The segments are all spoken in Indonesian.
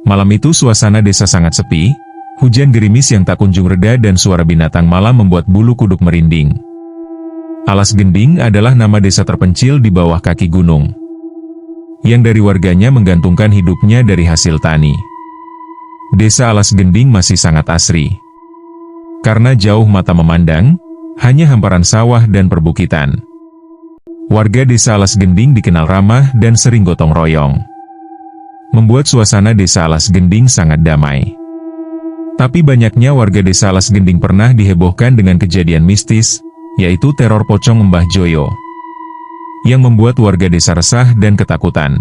Malam itu suasana desa sangat sepi, hujan gerimis yang tak kunjung reda dan suara binatang malam membuat bulu kuduk merinding. Alas Gending adalah nama desa terpencil di bawah kaki gunung, yang dari warganya menggantungkan hidupnya dari hasil tani. Desa Alas Gending masih sangat asri. Karena jauh mata memandang, hanya hamparan sawah dan perbukitan. Warga desa Alas Gending dikenal ramah dan sering gotong royong, membuat suasana desa Alas Gending sangat damai. Tapi banyaknya warga desa Alas Gending pernah dihebohkan dengan kejadian mistis, yaitu teror pocong Mbah Joyo, yang membuat warga desa resah dan ketakutan.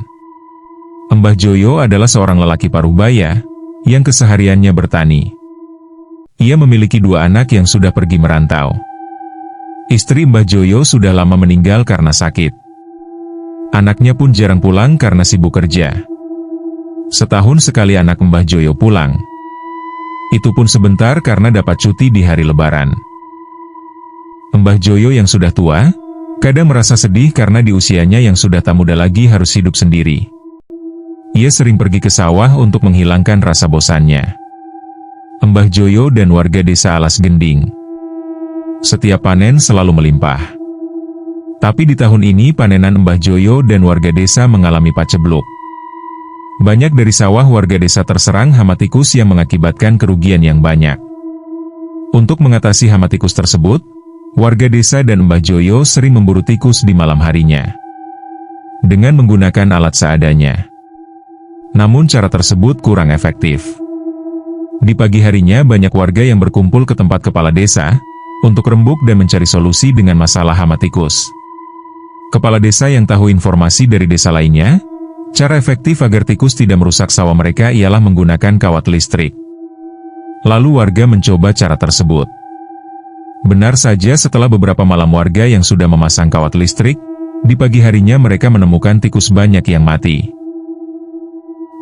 Mbah Joyo adalah seorang lelaki parubaya, yang kesehariannya bertani. Ia memiliki 2 anak yang sudah pergi merantau. Istri Mbah Joyo sudah lama meninggal karena sakit. Anaknya pun jarang pulang karena sibuk kerja. Setahun sekali anak Mbah Joyo pulang. Itu pun sebentar karena dapat cuti di hari Lebaran. Mbah Joyo yang sudah tua, kadang merasa sedih karena di usianya yang sudah tak muda lagi harus hidup sendiri. Ia sering pergi ke sawah untuk menghilangkan rasa bosannya. Mbah Joyo dan warga desa Alas Gending, setiap panen selalu melimpah. Tapi di tahun ini panenan Mbah Joyo dan warga desa mengalami pacebluk. Banyak dari sawah warga desa terserang hama tikus yang mengakibatkan kerugian yang banyak. Untuk mengatasi hama tikus tersebut, warga desa dan Mbah Joyo sering memburu tikus di malam harinya, dengan menggunakan alat seadanya. Namun cara tersebut kurang efektif. Di pagi harinya banyak warga yang berkumpul ke tempat kepala desa, untuk rembuk dan mencari solusi dengan masalah hama tikus. Kepala desa yang tahu informasi dari desa lainnya, cara efektif agar tikus tidak merusak sawah mereka ialah menggunakan kawat listrik. Lalu warga mencoba cara tersebut. Benar saja setelah beberapa malam warga yang sudah memasang kawat listrik, di pagi harinya mereka menemukan tikus banyak yang mati.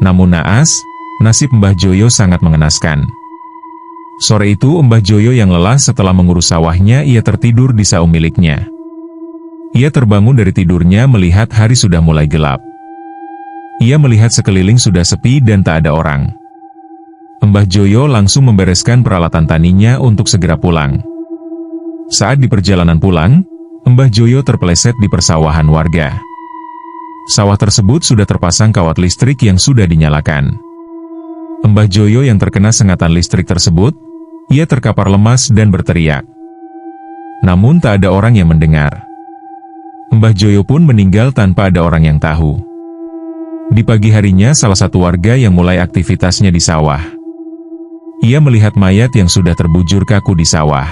Namun naas, nasib Mbah Joyo sangat mengenaskan. Sore itu Mbah Joyo yang lelah setelah mengurus sawahnya ia tertidur di saung miliknya. Ia terbangun dari tidurnya melihat hari sudah mulai gelap. Ia melihat sekeliling sudah sepi dan tak ada orang. Mbah Joyo langsung membereskan peralatan taninya untuk segera pulang. Saat di perjalanan pulang, Mbah Joyo terpeleset di persawahan warga. Sawah tersebut sudah terpasang kawat listrik yang sudah dinyalakan. Mbah Joyo yang terkena sengatan listrik tersebut, ia terkapar lemas dan berteriak. Namun tak ada orang yang mendengar. Mbah Joyo pun meninggal tanpa ada orang yang tahu. Di pagi harinya salah satu warga yang mulai aktivitasnya di sawah. Ia melihat mayat yang sudah terbujur kaku di sawah.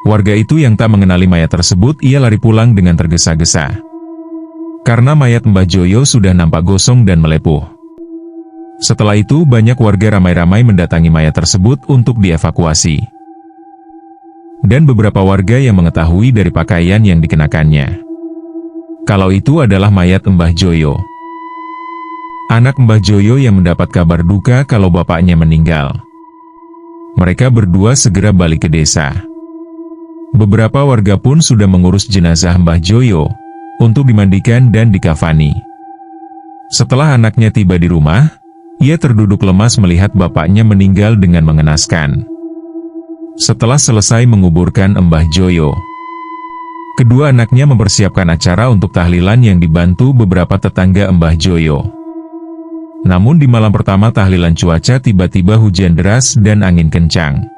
Warga itu yang tak mengenali mayat tersebut ia lari pulang dengan tergesa-gesa. Karena mayat Mbah Joyo sudah nampak gosong dan melepuh. Setelah itu banyak warga ramai-ramai mendatangi mayat tersebut untuk dievakuasi. Dan beberapa warga yang mengetahui dari pakaian yang dikenakannya, kalau itu adalah mayat Mbah Joyo. Anak Mbah Joyo yang mendapat kabar duka kalau bapaknya meninggal. Mereka berdua segera balik ke desa. Beberapa warga pun sudah mengurus jenazah Mbah Joyo untuk dimandikan dan dikafani. Setelah anaknya tiba di rumah, ia terduduk lemas melihat bapaknya meninggal dengan mengenaskan. Setelah selesai menguburkan Mbah Joyo, kedua anaknya mempersiapkan acara untuk tahlilan yang dibantu beberapa tetangga Mbah Joyo. Namun di malam pertama tahlilan cuaca tiba-tiba hujan deras dan angin kencang.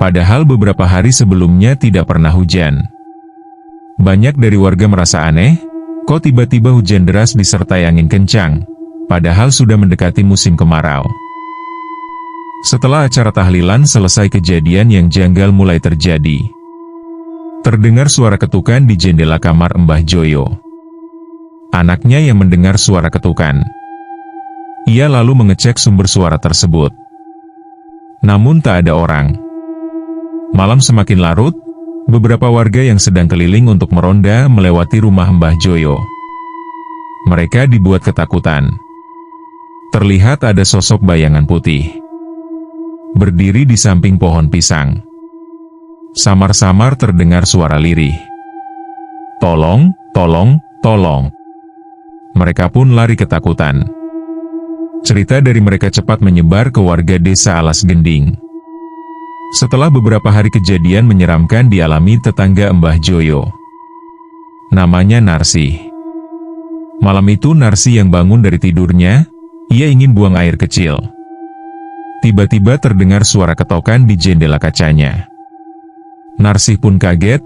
Padahal beberapa hari sebelumnya tidak pernah hujan. Banyak dari warga merasa aneh, kok tiba-tiba hujan deras disertai angin kencang, padahal sudah mendekati musim kemarau. Setelah acara tahlilan selesai kejadian yang janggal mulai terjadi. Terdengar suara ketukan di jendela kamar Mbah Joyo. Anaknya yang mendengar suara ketukan. Ia lalu mengecek sumber suara tersebut. Namun tak ada orang. Malam semakin larut, beberapa warga yang sedang keliling untuk meronda melewati rumah Mbah Joyo. Mereka dibuat ketakutan. Terlihat ada sosok bayangan putih berdiri di samping pohon pisang. Samar-samar terdengar suara lirih. "Tolong, tolong, tolong." Mereka pun lari ketakutan. Cerita dari mereka cepat menyebar ke warga desa Alas Gending. Setelah beberapa hari kejadian menyeramkan dialami tetangga Mbah Joyo. Namanya Narsih. Malam itu Narsih yang bangun dari tidurnya, ia ingin buang air kecil. Tiba-tiba terdengar suara ketokan di jendela kacanya. Narsih pun kaget,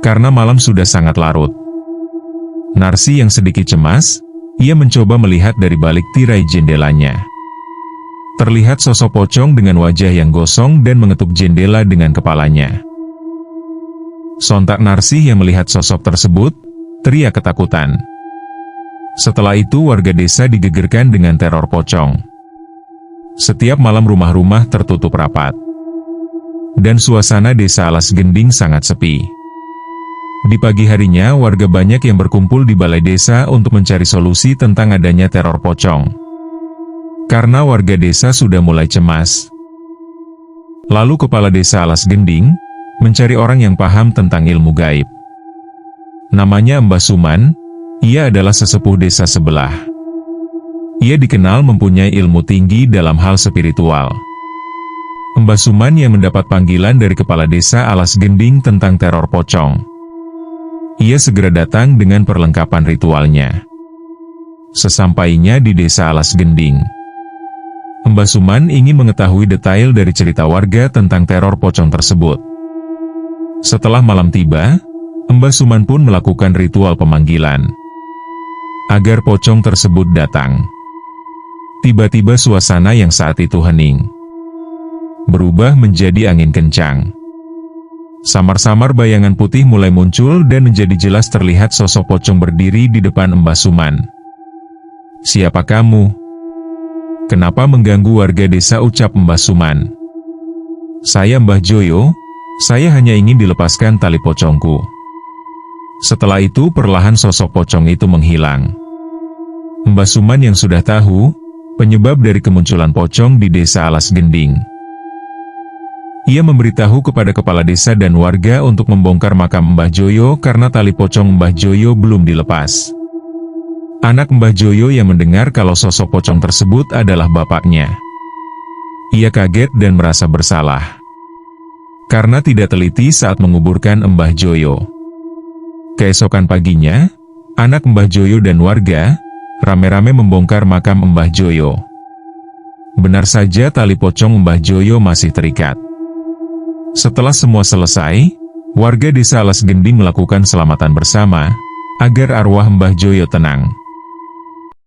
karena malam sudah sangat larut. Narsih yang sedikit cemas, ia mencoba melihat dari balik tirai jendelanya. Terlihat sosok pocong dengan wajah yang gosong dan mengetuk jendela dengan kepalanya. Sontak Narsih yang melihat sosok tersebut, teriak ketakutan. Setelah itu warga desa digegerkan dengan teror pocong. Setiap malam rumah-rumah tertutup rapat. Dan suasana desa Alas Gending sangat sepi. Di pagi harinya warga banyak yang berkumpul di balai desa untuk mencari solusi tentang adanya teror pocong. Karena warga desa sudah mulai cemas. Lalu kepala desa Alas Gending mencari orang yang paham tentang ilmu gaib. Namanya Mbah Suman, ia adalah sesepuh desa sebelah. Ia dikenal mempunyai ilmu tinggi dalam hal spiritual. Mbah Suman yang mendapat panggilan dari kepala desa Alas Gending tentang teror pocong. Ia segera datang dengan perlengkapan ritualnya. Sesampainya di desa Alas Gending, Mbah Suman ingin mengetahui detail dari cerita warga tentang teror pocong tersebut. Setelah malam tiba, Mbah Suman pun melakukan ritual pemanggilan agar pocong tersebut datang. Tiba-tiba suasana yang saat itu hening berubah menjadi angin kencang. Samar-samar bayangan putih mulai muncul dan menjadi jelas terlihat sosok pocong berdiri di depan Mbah Suman. "Siapa kamu? Kenapa mengganggu warga desa?" ucap Mbah Suman. "Saya Mbah Joyo, saya hanya ingin dilepaskan tali pocongku." Setelah itu perlahan sosok pocong itu menghilang. Mbah Suman yang sudah tahu penyebab dari kemunculan pocong di desa Alas Gending. Ia memberitahu kepada kepala desa dan warga untuk membongkar makam Mbah Joyo karena tali pocong Mbah Joyo belum dilepas. Anak Mbah Joyo yang mendengar kalau sosok pocong tersebut adalah bapaknya. Ia kaget dan merasa bersalah karena tidak teliti saat menguburkan Mbah Joyo. Keesokan paginya, anak Mbah Joyo dan warga rame-rame membongkar makam Mbah Joyo. Benar saja tali pocong Mbah Joyo masih terikat. Setelah semua selesai, warga desa Alas Gending melakukan selamatan bersama, agar arwah Mbah Joyo tenang.